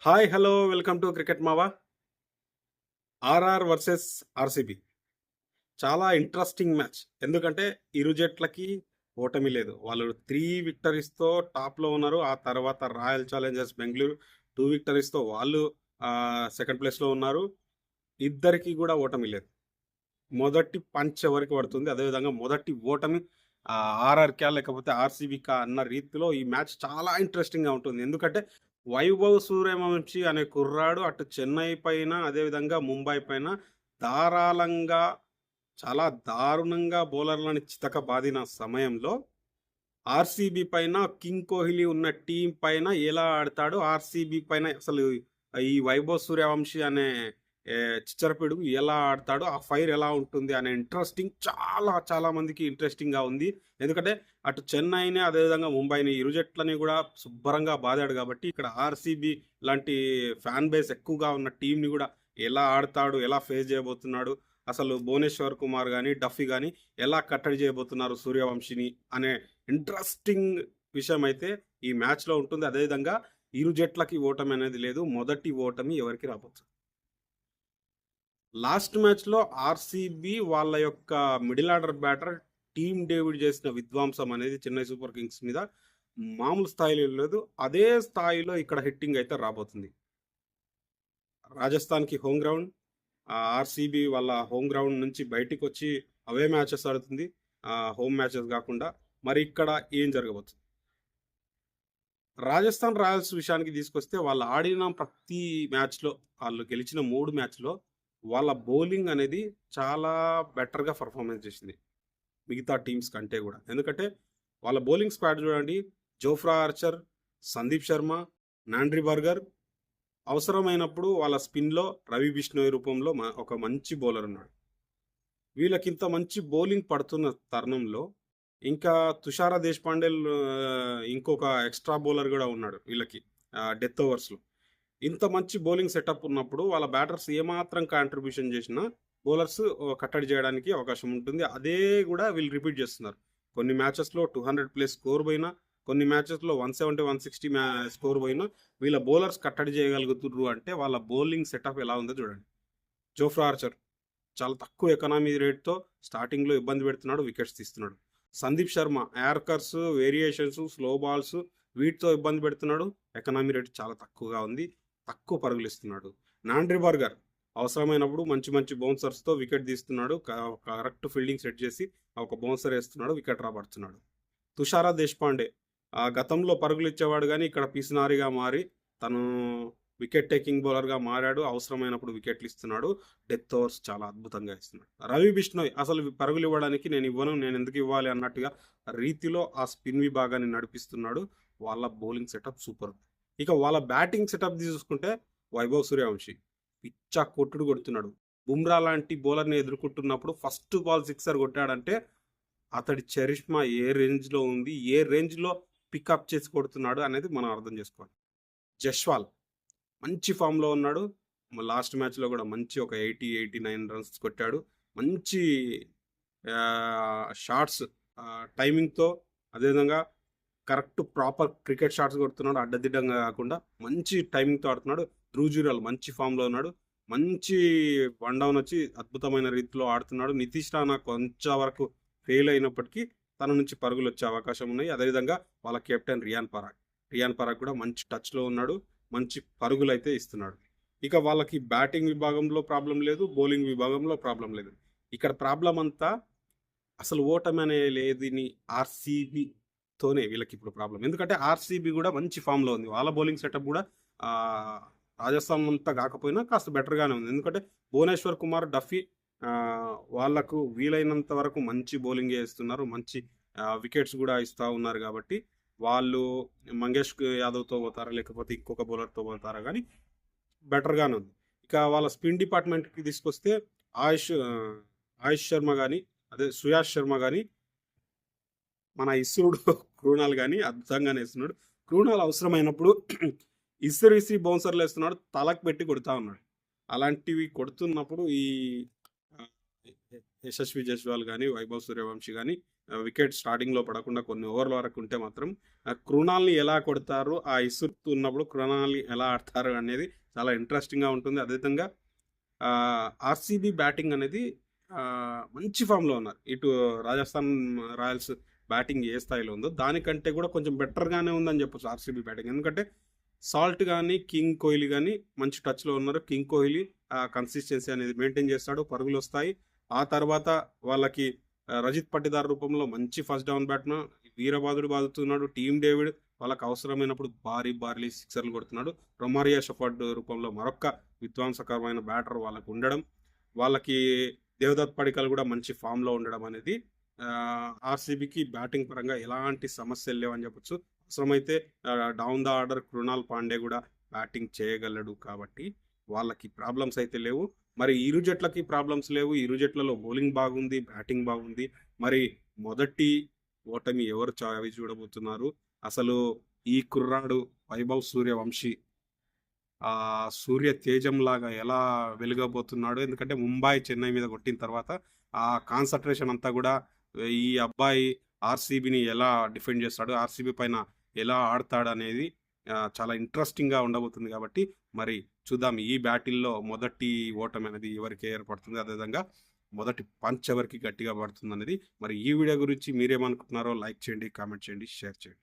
Hi hello welcome to cricket మావా. RR versus RCB చాలా interesting match. ఎందుకంటే ఇరు జట్లకి ఓటమి లేదు. వాళ్ళు 3 విక్టరీస్తో టాప్లో ఉన్నారు. ఆ తర్వాత రాయల్ ఛాలెంజర్స్ బెంగళూరు 2 విక్టరీస్తో వాళ్ళు సెకండ్ ప్లేస్లో ఉన్నారు. ఇద్దరికి కూడా ఓటమి లేదు. మొదటి పంచ్ ఎవరికి పడుతుంది, అదేవిధంగా మొదటి ఓటమి ఆర్ఆర్కా లేకపోతే ఆర్సీబీకా అన్న రీతిలో ఈ మ్యాచ్ చాలా ఇంట్రెస్టింగ్గా ఉంటుంది. ఎందుకంటే వైభవ్ సూర్యవంశీ అనే కుర్రాడు అటు చెన్నై పైన అదేవిధంగా ముంబై పైన ధారాళంగా చాలా దారుణంగా బౌలర్లను చితక బాదిన సమయంలో ఆర్సీబీ పైన కింగ్ కోహ్లీ ఉన్న టీం పైన ఎలా ఆడతాడు, ఆర్సీబీ పైన అసలు ఈ వైభవ్ సూర్యవంశీ అనే చిచ్చరపిడుగు ఎలా ఆడతాడు, ఆ ఫైర్ ఎలా ఉంటుంది అనే ఇంట్రెస్టింగ్ చాలా చాలా మందికి ఇంట్రెస్టింగ్గా ఉంది. ఎందుకంటే అటు చెన్నైని అదేవిధంగా ముంబైని ఇరు జట్లని కూడా శుభ్రంగా బాదాడు కాబట్టి ఇక్కడ ఆర్సీబీ లాంటి ఫ్యాన్ బేస్ ఎక్కువగా ఉన్న టీంని కూడా ఎలా ఆడతాడు, ఎలా ఫేస్ చేయబోతున్నాడు, అసలు భువనేశ్వర్ కుమార్ కానీ డఫీ కానీ ఎలా కట్టడి చేయబోతున్నారు సూర్యవంశిని అనే ఇంట్రెస్టింగ్ విషయం అయితే ఈ మ్యాచ్లో ఉంటుంది. అదేవిధంగా ఇరు జట్లకి ఓటమి అనేది లేదు. మొదటి ఓటమి ఎవరికి రాబోతుంది. లాస్ట్ మ్యాచ్లో ఆర్సీబీ వాళ్ళ యొక్క middle order batter team David చేసిన విధ్వంసం అనేది చెన్నై సూపర్ కింగ్స్ మీద మామూలు స్థాయిలో లేదు. అదే స్థాయిలో ఇక్కడ హిట్టింగ్ అయితే రాబోతుంది. రాజస్థాన్కి హోమ్ గ్రౌండ్, ఆర్సీబీ వాళ్ళ హోమ్ గ్రౌండ్ నుంచి బయటికి వచ్చి అవే మ్యాచెస్ ఆడుతుంది, హోమ్ మ్యాచెస్ కాకుండా. మరి ఇక్కడ ఏం జరగబోతుంది? రాజస్థాన్ రాయల్స్ విషయానికి తీసుకొస్తే వాళ్ళు ఆడిన ప్రతి మ్యాచ్లో, వాళ్ళు గెలిచిన 3 మ్యాచ్లో వాళ్ళ బౌలింగ్ అనేది చాలా బెటర్గా పర్ఫార్మెన్స్ చేసింది మిగతా టీమ్స్ కంటే కూడా. ఎందుకంటే వాళ్ళ బౌలింగ్ స్క్వాడ్ చూడండి, Jofra Archer, Sandeep Sharma, Nandre Burger, అవసరమైనప్పుడు వాళ్ళ స్పిన్లో రవి బిష్ణోయ్ రూపంలో ఒక మంచి బౌలర్ ఉన్నాడు. వీళ్ళకింత మంచి బౌలింగ్ పడుతున్న తరుణంలో ఇంకా తుషార దేశపాండే ఇంకొక ఎక్స్ట్రా బౌలర్ కూడా ఉన్నాడు వీళ్ళకి డెత్ ఓవర్స్లో. ఇంత మంచి బౌలింగ్ సెటప్ ఉన్నప్పుడు వాళ్ళ బ్యాటర్స్ ఏమాత్రం కాంట్రిబ్యూషన్ చేసినా బౌలర్స్ కట్టడి చేయడానికి అవకాశం ఉంటుంది. అదే కూడా వీళ్ళు రిపీట్ చేస్తున్నారు. కొన్ని మ్యాచెస్లో 200+ స్కోర్ పోయినా, కొన్ని మ్యాచెస్లో 170, 160 స్కోర్ పోయినా వీళ్ళ బౌలర్స్ కట్టడి చేయగలుగుతుర్రు అంటే వాళ్ళ బౌలింగ్ సెటప్ ఎలా ఉందో చూడండి. జోఫ్రా ఆర్చర్ చాలా తక్కువ ఎకనామీ రేట్తో స్టార్టింగ్లో ఇబ్బంది పెడుతున్నాడు, వికెట్స్ తీస్తున్నాడు. Sandeep Sharma yorkers, variations, slow balls వీటితో ఇబ్బంది పెడుతున్నాడు, ఎకనామీ రేట్ చాలా తక్కువగా ఉంది, తక్కువ పరుగులు ఇస్తున్నాడు. నాండ్రీ బర్గర్ అవసరమైనప్పుడు మంచి మంచి బౌన్సర్స్తో వికెట్ తీస్తున్నాడు, కరెక్ట్ ఫీల్డింగ్ సెట్ చేసి ఒక బౌన్సర్ వేస్తున్నాడు, వికెట్ రాబడుతున్నాడు. తుషారా దేశపాండే గతంలో పరుగులు ఇచ్చేవాడు కానీ ఇక్కడ పిసినారిగా మారి తను వికెట్ టేకింగ్ బౌలర్గా మారాడు, అవసరమైనప్పుడు వికెట్లు ఇస్తున్నాడు, డెత్ ఓవర్స్ చాలా అద్భుతంగా ఇస్తున్నాడు. రవి బిష్ణోయ్ అసలు పరుగులు ఇవ్వడానికి నేను ఇవ్వను, నేను ఎందుకు ఇవ్వాలి అన్నట్టుగా రీతిలో ఆ స్పిన్ విభాగాన్ని నడిపిస్తున్నాడు. వాళ్ళ బౌలింగ్ సెటప్ సూపర్. ఇక వాళ్ళ బ్యాటింగ్ సెటప్ చూసుకుంటే వైభవ్ సూర్యవంశీ పిచ్చా కొట్టుడు కొడుతున్నాడు. బుమ్రా లాంటి బౌలర్ని ఎదుర్కొంటున్నప్పుడు ఫస్ట్ బాల్ సిక్సర్ కొట్టాడంటే అతడి చరిష్మా ఏ రేంజ్లో ఉంది, ఏ రేంజ్లో పికప్ చేసి కొడుతున్నాడు అనేది మనం అర్థం చేసుకోవాలి. జస్వాల్ మంచి ఫామ్లో ఉన్నాడు. లాస్ట్ మ్యాచ్లో కూడా మంచి ఒక 80-89 రన్స్ కొట్టాడు. మంచి షాట్స్ టైమింగ్తో, అదేవిధంగా కరెక్ట్ ప్రాపర్ క్రికెట్ షాట్స్ కొడుతున్నాడు, అడ్డదిడ్డంగా కాకుండా మంచి టైమింగ్తో ఆడుతున్నాడు. ధ్రువ్ జురేల్ మంచి ఫామ్లో ఉన్నాడు, మంచి వన్ డౌన్ వచ్చి అద్భుతమైన రీతిలో ఆడుతున్నాడు. నితీష్ రాణా కొంచెం వరకు ఫెయిల్ అయినప్పటికీ తన నుంచి పరుగులు వచ్చే అవకాశం ఉన్నాయి. అదేవిధంగా వాళ్ళ కెప్టెన్ రియాన్ పరాగ్ కూడా మంచి టచ్లో ఉన్నాడు, మంచి పరుగులు అయితే ఇస్తున్నాడు. ఇక వాళ్ళకి బ్యాటింగ్ విభాగంలో ప్రాబ్లం లేదు, బౌలింగ్ విభాగంలో ప్రాబ్లం లేదు. ఇక్కడ ప్రాబ్లం అంతా అసలు ఓటమి అనే లేదని ఆర్సీబీతోనే వీళ్ళకి ఇప్పుడు ప్రాబ్లం. ఎందుకంటే ఆర్సీబీ కూడా మంచి ఫామ్లో ఉంది, వాళ్ళ బౌలింగ్ సెటప్ కూడా రాజస్థాన్ అంతా కాకపోయినా కాస్త బెటర్గానే ఉంది. ఎందుకంటే భువనేశ్వర్ కుమార్, డఫీ వాళ్లకు వీలైనంత వరకు మంచి బౌలింగ్ చేస్తున్నారు, మంచి వికెట్స్ కూడా ఇస్తూ ఉన్నారు. కాబట్టి వాళ్ళు మంగేష్ యాదవ్తో పోతారా లేకపోతే ఇంకొక బౌలర్తో పోతారా కానీ బెటర్గానే ఉంది. ఇక వాళ్ళ స్పిన్ డిపార్ట్మెంట్కి తీసుకొస్తే ఆయుష్ శర్మ కానీ, అదే సుయాష్ శర్మ కానీ, మన ఇస్రుడు క్రూనాల్ కానీ అద్భుతంగానే వేస్తున్నాడు. క్రూనాల్ అవసరమైనప్పుడు ఇసిరి బౌన్సర్లు వేస్తున్నాడు, తలకు పెట్టి కొడుతూ ఉన్నాడు. అలాంటివి కొడుతున్నప్పుడు ఈ యశస్వి జైస్వాల్ కానీ, వైభవ్ సూర్యవంశీ కానీ వికెట్ స్టార్టింగ్‌లో పడకుండా కొన్ని ఓవర్ల వరకు ఉంటే మాత్రం కృణాల్‌ని ఎలా కొడతారు? ఆ ఇసురుతూ ఉన్నప్పుడు కృణాల్‌ని ఎలా ఆడతారు అనేది చాలా ఇంట్రెస్టింగ్‌గా ఉంటుంది. అదేవిధంగా ఆర్‌సీబీ బ్యాటింగ్ అనేది మంచి ఫామ్‌లో ఉన్నారు. ఇటు రాజస్థాన్ రాయల్స్ బ్యాటింగ్ ఏ స్థాయిలో ఉందో దానికంటే కూడా కొంచెం బెటర్‌గానే ఉందని చెప్పొచ్చు ఆర్‌సీబీ బ్యాటింగ్. ఎందుకంటే సాల్ట్ గాని, కింగ్ కోహ్లీ గాని మంచి టచ్‌లో ఉన్నారు. కింగ్ కోహ్లీ కన్సిస్టెన్సీ అనేది మెయింటైన్ చేస్తాడు. పరుగులొస్తాయి. ఆ తర్వాత వాళ్ళకి రజిత్ పట్టిదార్ రూపంలో మంచి ఫస్ట్ డౌన్ బ్యాట్‌మన్ వీరబాదుడు బాదుతున్నాడు. టీమ్ డేవిడ్ వాళ్ళకి అవసరమైనప్పుడు భారీ సిక్సర్‌లు కొడుతున్నాడు. రొమారియో షెఫర్డ్ రూపంలో మరొక్క విధ్వంసకరమైన బ్యాటర్ వాళ్ళకి ఉండడం. వాళ్ళకి దేవదత్ పడిక్కల్ కూడా మంచి ఫామ్‌లో ఉండడం అనేది ఆర్‌సీబీకి బ్యాటింగ్ పరంగా ఎలాంటి సమస్యలు లేవని చెప్పొచ్చు. అవసరమైతే down the order Krunal Pandey కూడా బ్యాటింగ్ చేయగలడు కాబట్టి వాళ్ళకి ప్రాబ్లమ్స్ అయితే లేవు. మరి ఇరు జట్లకి ప్రాబ్లమ్స్ లేవు. ఇరు జట్లలో బౌలింగ్ బాగుంది, బ్యాటింగ్ బాగుంది. మరి మొదటి ఓటమి ఎవరు చావి చూడబోతున్నారు? అసలు ఈ కుర్రాడు వైభవ్ సూర్యవంశీ సూర్య తేజంలాగా ఎలా వెలగబోతున్నాడు? ఎందుకంటే ముంబై, చెన్నై మీద కొట్టిన తర్వాత ఆ కాన్సంట్రేషన్ అంతా కూడా ఈ అబ్బాయి ఆర్‌సీబీని ఎలా డిఫెండ్ చేస్తాడు? ఆర్‌సీబీ పైన ఎలా ఆడతాడనేది చాలా ఇంట్రెస్టింగ్‌గా ఉండబోతుంది కాబట్టి మరి చూద్దాం ఈ బ్యాటిల్‌లో మొదటి ఓటమి అనేది ఎవరికి ఏర్పడుతుంది? అదేవిధంగా మొదటి పంచ్ ఎవరికి గట్టిగా పడుతుందనేది. మరి ఈ వీడియో గురించి మీరేమనుకుంటున్నారో లైక్ చేయండి, కామెంట్ చేయండి, షేర్ చేయండి.